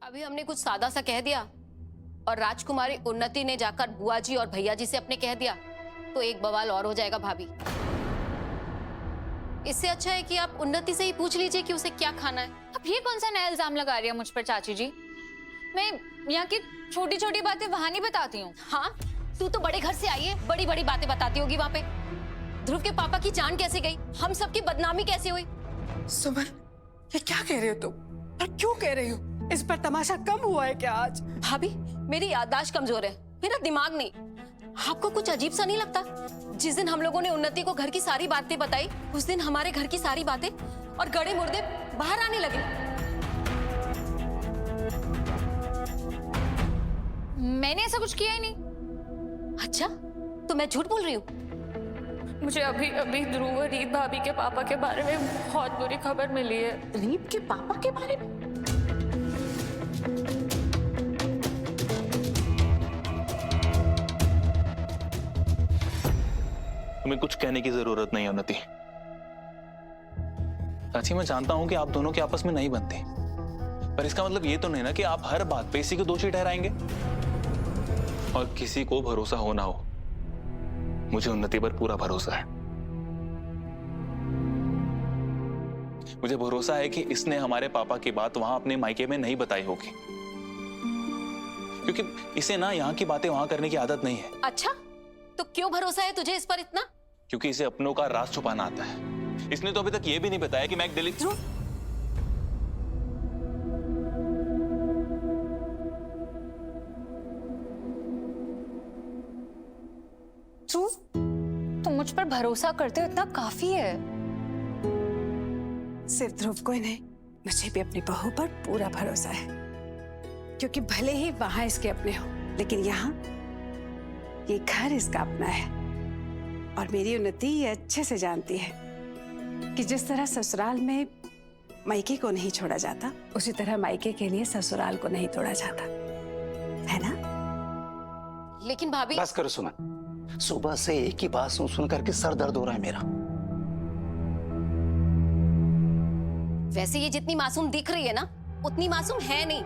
अभी हमने कुछ सादा सा कह दिया और राजकुमारी उन्नति ने जाकर बुआ जी और भैया जी से अपने कह दिया तो एक बवाल और हो जाएगा भाभी। इससे अच्छा है कि आप उन्नति से ही पूछ लीजिए कि उसे क्या खाना है। अब ये कौन सा नया इल्जाम लगा रही है मुझ पर चाची जी? मैं यहाँ की छोटी छोटी बातें वहां नहीं बताती हूँ। हाँ, तू तो बड़े घर से आई है, बड़ी बड़ी बातें बताती होगी वहां पे। ध्रुव के पापा की जान कैसे गई, हम सबकी बदनामी कैसे हुई। सुमन, ये क्या कह रही हो तुम और क्यों कह रही हो? इस पर तमाशा कम हुआ है क्या आज? भाभी, मेरी याददाश्त कमजोर है, मेरा दिमाग नहीं। आपको कुछ अजीब सा नहीं लगता? जिस दिन हम लोगों ने उन्नति को घर की सारी बातें बताई, उस दिन हमारे घर की सारी बातें और गड़े मुर्दे बाहर आने लगे। मैंने ऐसा कुछ किया ही नहीं। अच्छा, तो मैं झूठ बोल रही हूँ? मुझे अभी अभी ध्रुव और रीत भाभी के पापा के बारे में बहुत बुरी खबर मिली है। रीत के पापा के बारे में? तुम्हें कुछ कहने की जरूरत नहीं है उन्नति। चाची, मैं जानता हूं कि आप दोनों के आपस में नहीं बनते, पर इसका मतलब ये तो नहीं ना कि आप हर बात पे इसी को दोषी ठहराएंगे। और किसी को भरोसा हो ना हो, मुझे उन्नति पर पूरा भरोसा है। मुझे भरोसा है कि इसने हमारे पापा की बात वहां अपने मायके में नहीं बताई होगी, क्योंकि इसे ना यहाँ की बातें वहां करने की आदत नहीं है। अच्छा, तो क्यों भरोसा है तुझे इस पर इतना? क्योंकि इसे अपनों का राज छुपाना आता है। इसने तो अभी तक ये भी नहीं बताया कि मैं एक दिल्ली। ध्रुव, ध्रुव, तुम मुझ पर भरोसा करते हो इतना काफी है। सिर्फ ध्रुव को ही नहीं, मुझे भी अपनी बहू पर पूरा भरोसा है, क्योंकि भले ही वहां इसके अपने हो, लेकिन यहाँ ये घर इसका अपना है। और मेरी उन्नति ये अच्छे से जानती है कि जिस तरह ससुराल में मायके को नहीं छोड़ा जाता, उसी तरह मायके के लिए ससुराल को नहीं तोड़ा जाता, है ना? लेकिन भाभी। बस करो सुमन, सुबह से एक ही बात सुन सुन करके सर दर्द हो रहा है मेरा। वैसे ये जितनी मासूम दिख रही है ना, उतनी मासूम है नहीं।